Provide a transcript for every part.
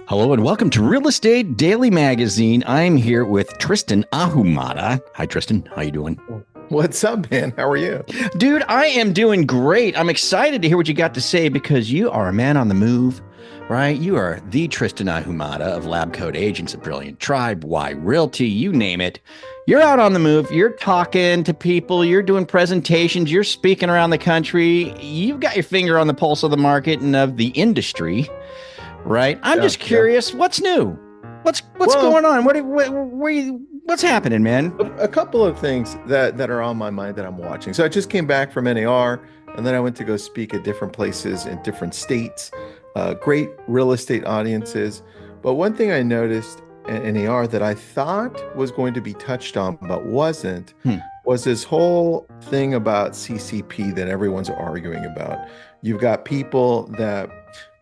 Hello and welcome to Real Estate Daily Magazine. I'm here with Tristan Ahumada. Hi, Tristan. How you doing? What's up, man? How are you? Dude, I am doing great. I'm excited to hear what you got to say because you are a man on the move, right? You are the Tristan Ahumada of Lab Coat Agents, A Brilliant Tribe, Why Realty, you name it. You're out on the move. You're talking to people. You're doing presentations. You're speaking around the country. You've got your finger on the pulse of the market and of the industry. Right. I'm just curious. What's new? What's going on? What's happening, man? A couple of things that are on my mind that I'm watching. So I just came back from NAR, and then I went to go speak at different places in different states. Great real estate audiences. But one thing I noticed at NAR that I thought was going to be touched on but wasn't was this whole thing about CCP that everyone's arguing about. You've got people that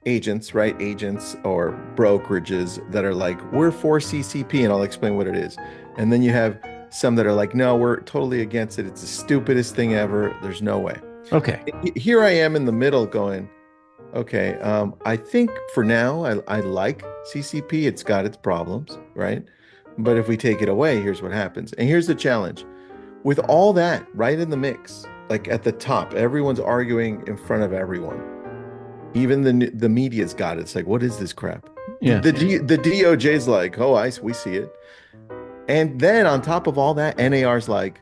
agents, right? Agents or brokerages that are like, we're for CCP, and I'll explain what it is. And then you have some that are like, no, we're totally against it. It's the stupidest thing ever. There's no way. Okay. Here I am in the middle going, okay, I think for now, I like CCP. It's got its problems, right? But if we take it away, here's what happens. And here's the challenge. With all that right in the mix, like at the top, everyone's arguing in front of everyone. Even the media's got it. It's like, what is this crap? Yeah. The DOJ's like, oh, we see it. And then on top of all that, NAR's like,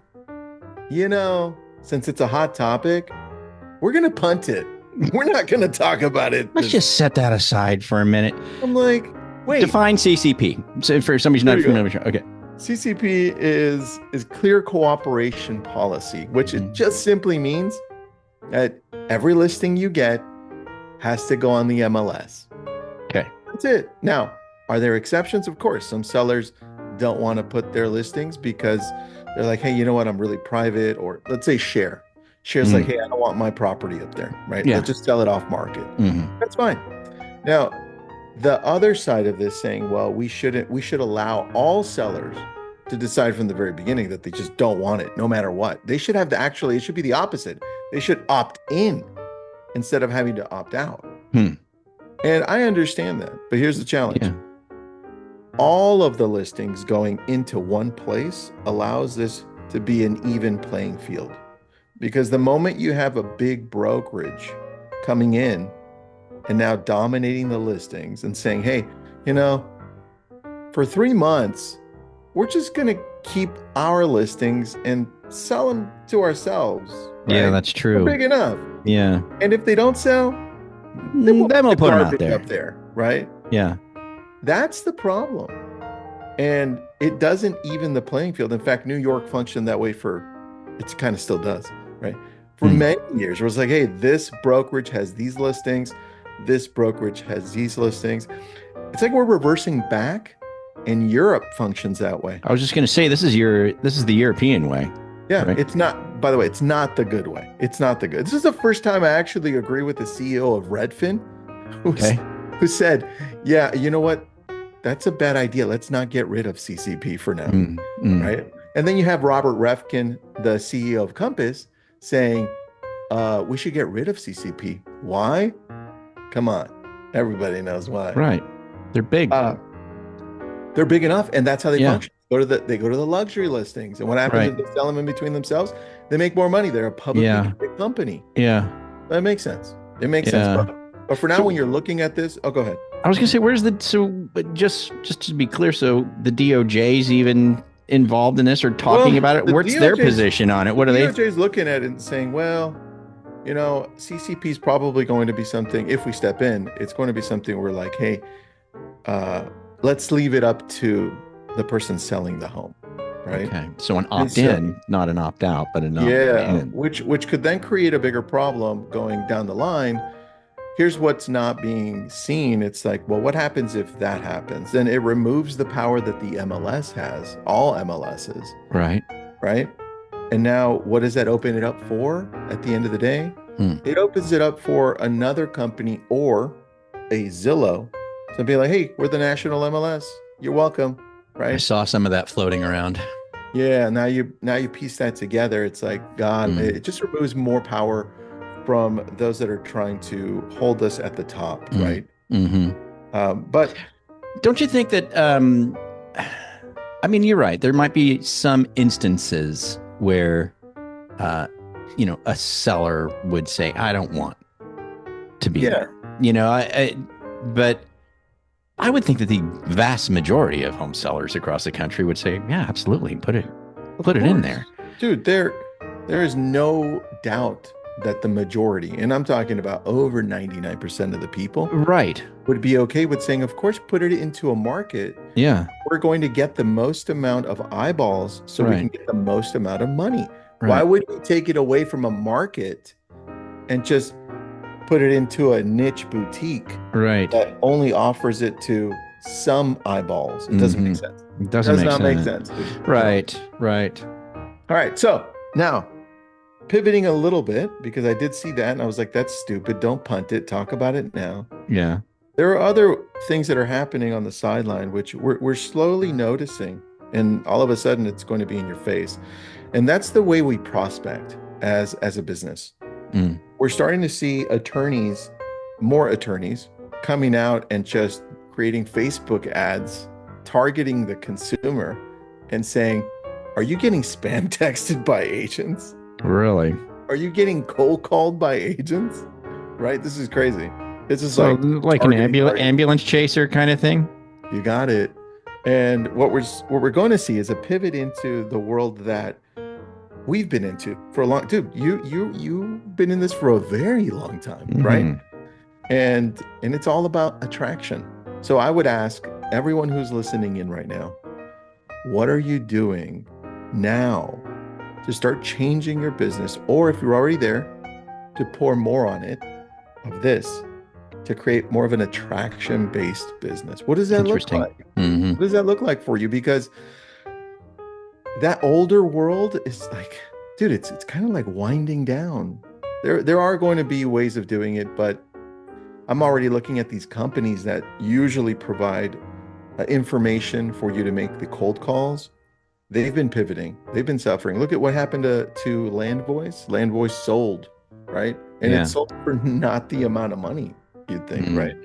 since it's a hot topic, we're going to punt it. We're not going to talk about it. Let's just set that aside for a minute. I'm like, wait. Define CCP. So for somebody who's not familiar with it. Okay. CCP is clear cooperation policy, which it just simply means that every listing you get has to go on the MLS. Okay. That's it. Now, are there exceptions? Of course. Some sellers don't want to put their listings because they're like, hey, you know what? I'm really private. Or let's say Share's like, hey, I don't want my property up there, right? Yeah. Let's just sell it off market. That's fine. Now, the other side of this saying, well, we should allow all sellers to decide from the very beginning that they just don't want it, no matter what. They should have it should be the opposite. They should opt in instead of having to opt out. And I understand that, but here's the challenge. Yeah. All of the listings going into one place allows this to be an even playing field. Because the moment you have a big brokerage coming in and now dominating the listings and saying, hey, for 3 months, we're just going to keep our listings and sell them to ourselves. Right? Yeah, that's true. We're big enough. Yeah. And if they don't sell, then we'll put them up there, right? Yeah. That's the problem. And it doesn't even the playing field. In fact, New York functioned that way it kind of still does, right? For many years, it was like, hey, this brokerage has these listings. This brokerage has these listings. It's like we're reversing back, and Europe functions that way. I was just going to say, this is the European way. Yeah, right? It's not, by the way, it's not the good way. It's not the good. This is the first time I actually agree with the CEO of Redfin, who said, yeah, you know what? That's a bad idea. Let's not get rid of CCP for now, right? And then you have Robert Refkin, the CEO of Compass, saying, we should get rid of CCP. Why? Come on. Everybody knows why. Right. They're big. They're big enough, and that's how they function. They go to the luxury listings, and what happens if they sell them in between themselves? They make more money. They're a publicly traded company. Yeah, that makes sense. It makes sense. But for now, when you're looking at this, go ahead. I was gonna say, just to be clear, so the DOJ's even involved in this or talking about it? What's their position on it? What are they? The DOJ's looking at it and saying, well, CCP is probably going to be something. If we step in, it's going to be something where like, hey, let's leave it up to the person selling the home, right? Okay, so an opt-in, not an opt-out, but an opt-in. Which could then create a bigger problem going down the line. Here's what's not being seen. It's like, well, what happens if that happens? Then it removes the power that the MLS has, all MLSs. Right. Right. And now what does that open it up for at the end of the day? It opens it up for another company or a Zillow to be like, hey, we're the national MLS. You're welcome. Right. I saw some of that floating around. Yeah. Now you piece that together. It's like, God, it just removes more power from those that are trying to hold us at the top. Right. Mm-hmm. But Don't you think that, I mean, you're right. There might be some instances where, uh, a seller would say, I don't want to be Yeah, there. But I would think that the vast majority of home sellers across the country would say, yeah, absolutely. Put it of in course. there. Dude, there is no doubt that the majority, and I'm talking about over 99% of the people, Right. would be okay with saying, of course, put it into a market. Yeah. We're going to get the most amount of eyeballs so we can Right. get the most amount of money. Why Right. would we take it away from a market and just put it into a niche boutique Right. that only offers it to some eyeballs? It doesn't make Mm-hmm. sense. It doesn't Does make not make sense. sense, dude, at all. Right. Right. All right, so now pivoting a little bit because I did see that and I was like, that's stupid. Don't punt it. Talk about it now. Yeah. There are other things that are happening on the sideline, which we're slowly noticing, and all of a sudden it's going to be in your face. And that's the way we prospect as a business. Mm. We're starting to see more attorneys coming out and just creating Facebook ads, targeting the consumer and saying, are you getting spam texted by agents? Really? Are you getting cold called by agents? Right? This is crazy. This is So like an targeting. ambulance chaser kind of thing? You got it. And what we're going to see is a pivot into the world that we've been into for a long. Dude, you've been in this for a very long time, right? Mhm. And it's all about attraction. So I would ask everyone who's listening in right now, what are you doing now to start changing your business? Or if you're already there, to pour more on it of this to create more of an attraction-based business. What does that look Interesting. like? Mm-hmm. What does that look like for you? Because that older world is like, dude, it's kind of like winding down. There are going to be ways of doing it, but I'm already looking at these companies that usually provide information for you to make the cold calls. They've been pivoting. They've been suffering. Look at what happened to Land Voice. Land Voice sold, right? And it Yeah. sold for not the amount of money you'd think, Mm. right?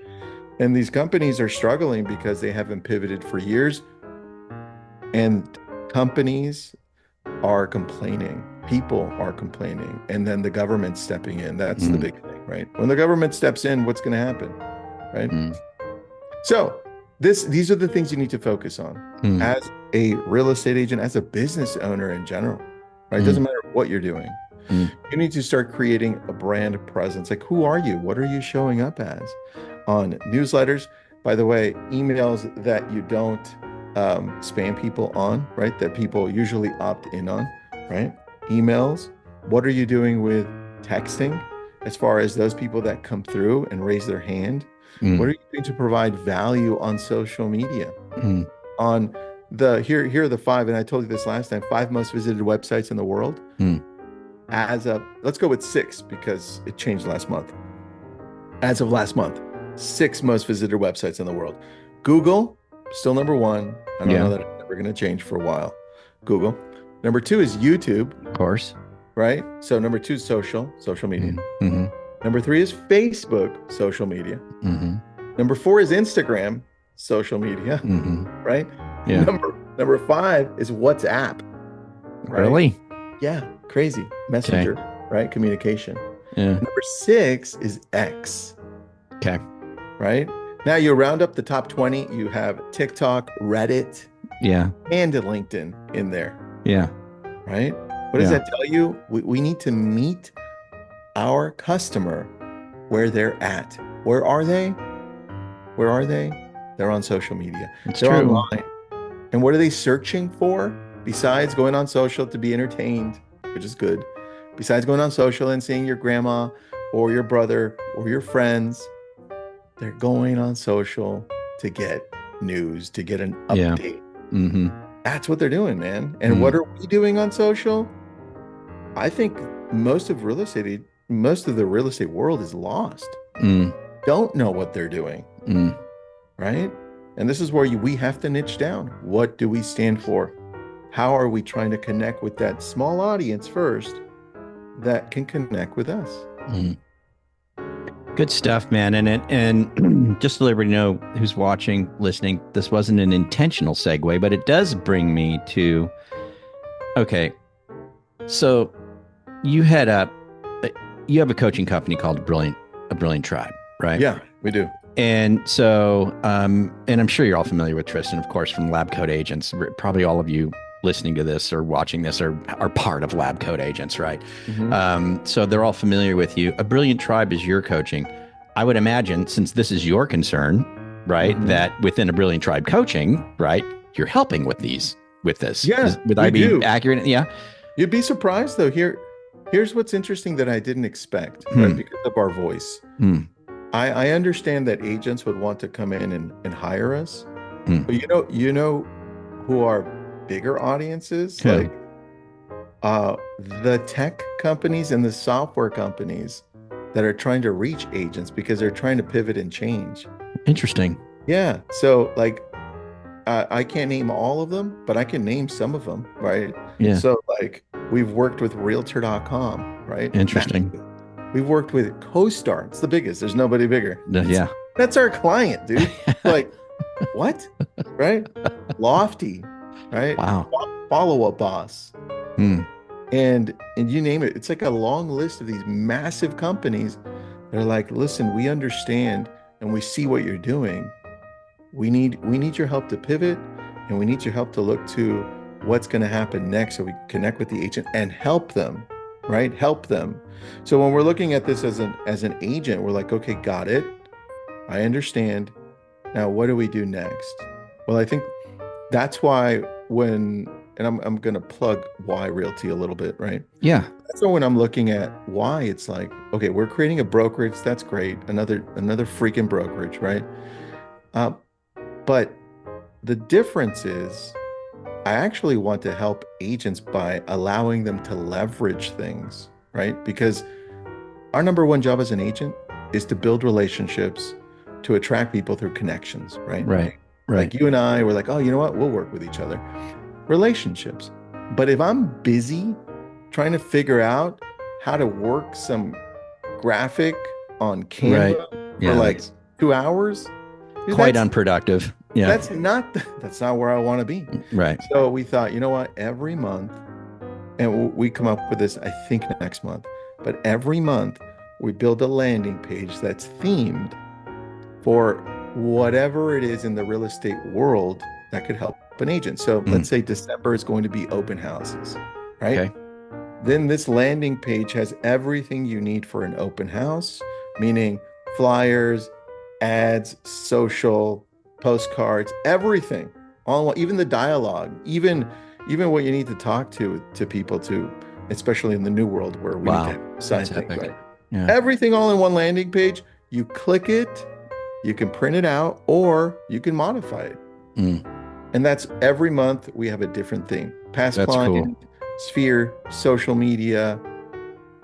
And these companies are struggling because they haven't pivoted for years. And companies are complaining. People are complaining. And then the government's stepping in. That's the Mm. big thing, right? When the government steps in, what's going to happen, right? Mm. So these are the things you need to focus on Mm. as a real estate agent, as a business owner in general, right? It Mm. doesn't matter what you're doing. Mm. You need to start creating a brand presence. Like, who are you? What are you showing up as on newsletters? By the way, emails that you don't spam people on, right? That people usually opt in on, right? Emails. What are you doing with texting as far as those people that come through and raise their hand? Mm. What are you doing to provide value on social media? Mm. On here are the five, and I told you this last time, 5 most visited websites in the world. Mm. Let's go with 6 because it changed last month. As of last month, 6 most visited websites in the world. Google, still number 1. I don't know that it's ever going to change for a while. Google. Number 2 is YouTube. Of course. Right? So number 2 is social media. Mm-hmm. Number 3 is Facebook, social media. Mm-hmm. Number 4 is Instagram, social media. Mm-hmm. Right? Yeah. Number 5 is WhatsApp. Right? Really? Yeah, crazy. Messenger, right? Communication. Yeah. Number 6 is X. Okay. Right? Now you round up the top 20, you have TikTok, Reddit, Yeah. and LinkedIn in there. Yeah. Right? What does that tell you? We need to meet our customer where they're at. Where are they? Where are they? They're on social media. They're true. online. And what are they searching for? Besides going on social to be entertained, which is good. Besides going on social and seeing your grandma or your brother or your friends, they're going on social to get news, to get an update. Mm-hmm. That's what they're doing, man. And what are we doing on social? I think most of the real estate world is lost. Don't know what they're doing. Right? And this is where we have to niche down. What do we stand for? How are we trying to connect with that small audience first that can connect with us? Good stuff, man. And just to let everybody know who's watching, listening, this wasn't an intentional segue, but it does bring me to, okay, so you had you have a coaching company called a Brilliant Tribe, right? Yeah, we do. And so, and I'm sure you're all familiar with Tristan, of course, from Lab Coat Agents. Probably all of you listening to this or watching this are part of Lab Coat Agents, right? So they're all familiar with you. A Brilliant Tribe is your coaching. I would imagine, since this is your concern, right, that within a Brilliant Tribe coaching, right, you're helping with this. Yeah, would I be accurate? Yeah. You'd be surprised though. Here's what's interesting that I didn't expect, right? Because of our voice. I understand that agents would want to come in and hire us. But you know who our bigger audiences, like the tech companies and the software companies that are trying to reach agents because they're trying to pivot and change. Interesting. Yeah. So like I can't name all of them, but I can name some of them, right? Yeah. So like we've worked with Realtor.com, right? Interesting. We've worked with CoStar. It's the biggest. There's nobody bigger. Yeah. That's our client, dude. Like, what? Right? Lofty, right? Wow. Follow-up boss. And you name it. It's like a long list of these massive companies. They're like, listen, we understand and we see what you're doing. We need your help to pivot, and we need your help to look to what's going to happen next so we can connect with the agent and help them, right? Help them. So when we're looking at this as an agent, we're like, okay, got it. I understand. Now, what do we do next? Well, I think that's why and I'm going to plug why Realty a little bit, right? Yeah. So when I'm looking at why, it's like, okay, we're creating a brokerage. That's great. Another freaking brokerage, right? But the difference is I actually want to help agents by allowing them to leverage things, right? Because our number one job as an agent is to build relationships, to attract people through connections, right? Right. Like you and I were like, oh, you know what? We'll work with each other. Relationships. But if I'm busy trying to figure out how to work some graphic on Canva for like 2 hours, quite unproductive. Yeah. That's not where I want to be. Right. So we thought, you know what? Every month, and we come up with this, I think next month, but every month we build a landing page that's themed for whatever it is in the real estate world that could help an agent. So let's say December is going to be open houses, right? Okay. Then this landing page has everything you need for an open house, meaning flyers, ads, social, postcards, everything, all, even the dialogue, even what you need to talk to people to, especially in the new world where we need to sign things, right? Yeah. Everything all in one landing page. You click it, you can print it out, or you can modify it. And that's every month we have a different thing. Past client, cool. Sphere, social media,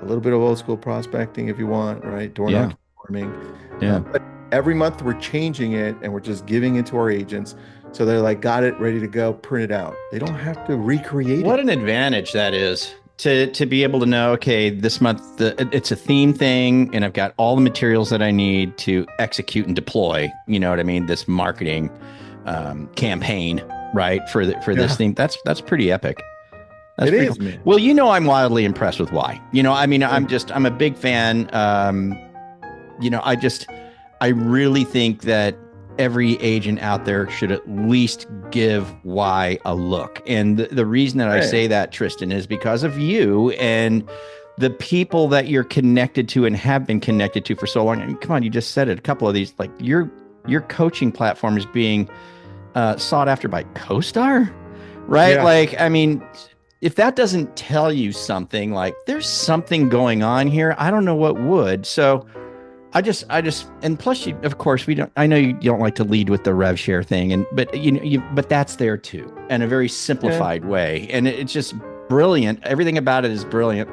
a little bit of old school prospecting if you want, right? Door knocking, farming. Yeah. But every month we're changing it and we're just giving it to our agents. So they're like, got it, ready to go, print it out. They don't have to recreate it. What an advantage that is to be able to know, okay, this month it's a theme thing and I've got all the materials that I need to execute and deploy, you know what I mean? This marketing campaign, right? For this theme. That's pretty epic. That's pretty cool. Man. Well, you know, I'm wildly impressed with why. You know, I mean, I'm a big fan. You know, I really think that every agent out there should at least give why a look. And the reason that I say that, Tristan, is because of you and the people that you're connected to and have been connected to for so long. I mean, come on, you just said it. A couple of these, like your coaching platform is being sought after by CoStar, right? Yeah. Like, I mean, if that doesn't tell you something, like there's something going on here, I don't know what would. So I just, and plus you, of course, I know you don't like to lead with the rev share thing, but that's there too, in a very simplified way. And it's just brilliant. Everything about it is brilliant.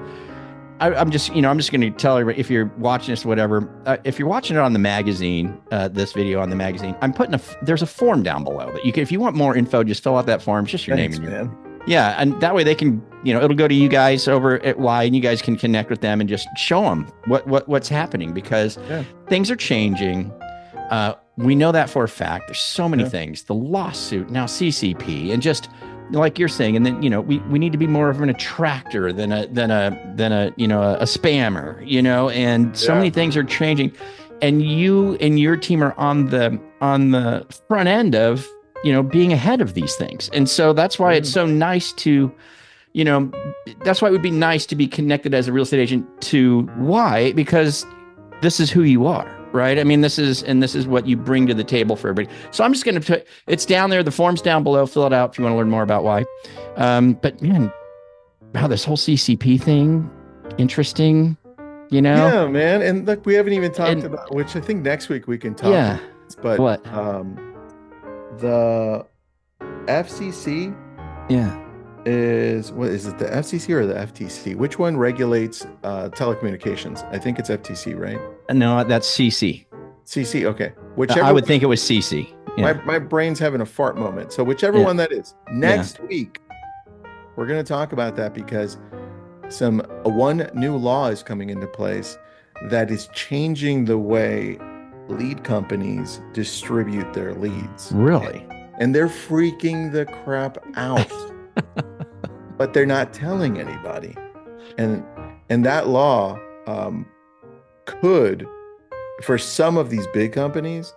I'm just going to tell everybody, if you're watching this, whatever, if you're watching it on the magazine, this video on the magazine, I'm putting there's a form down below that you can, if you want more info, just fill out that form. It's just your name and Yeah, and that way they can, it'll go to you guys over at Y, and you guys can connect with them and just show them what's happening, because things are changing. We know that for a fact. There's so many things. The lawsuit, now CCP, and just like you're saying, and then we need to be more of an attractor than a spammer, and so many things are changing, and you and your team are on the front end of being ahead of these things. And so that's why it's so nice to, that's why it would be nice to be connected as a real estate agent to Y, because this is who you are, right? I mean, this is what you bring to the table for everybody. So I'm just going to put, it's down there. The form's down below. Fill it out if you want to learn more about Y. But man, wow, this whole CCP thing, interesting, Yeah, man. And look, we haven't even talked about, which I think next week we can talk about. But what? The FCC is, what is it, the FCC or the FTC? Which one regulates telecommunications? I think it's FTC, right? No, that's CC. CC, okay. Whichever I would think it was CC. Yeah. My brain's having a fart moment. So whichever one that is. Next week, we're going to talk about that, because one new law is coming into place that is changing the way lead companies distribute their leads. Really? And they're freaking the crap out. But they're not telling anybody. And that law could, for some of these big companies,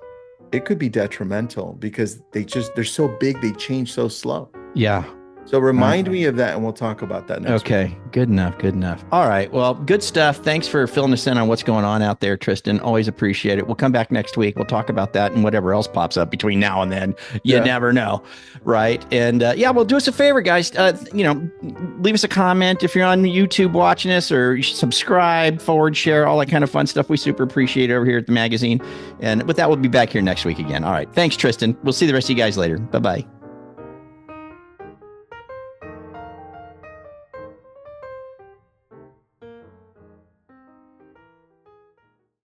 it could be detrimental, because they're so big, they change so slow. Yeah. So remind me of that, and we'll talk about that next week. Okay, good enough. All right, well, good stuff. Thanks for filling us in on what's going on out there, Tristan. Always appreciate it. We'll come back next week. We'll talk about that and whatever else pops up between now and then. You never know, right? And well, do us a favor, guys. Leave us a comment if you're on YouTube watching us, or you should subscribe, forward, share, all that kind of fun stuff. We super appreciate it over here at the magazine. And with that, we'll be back here next week again. All right, thanks, Tristan. We'll see the rest of you guys later. Bye-bye.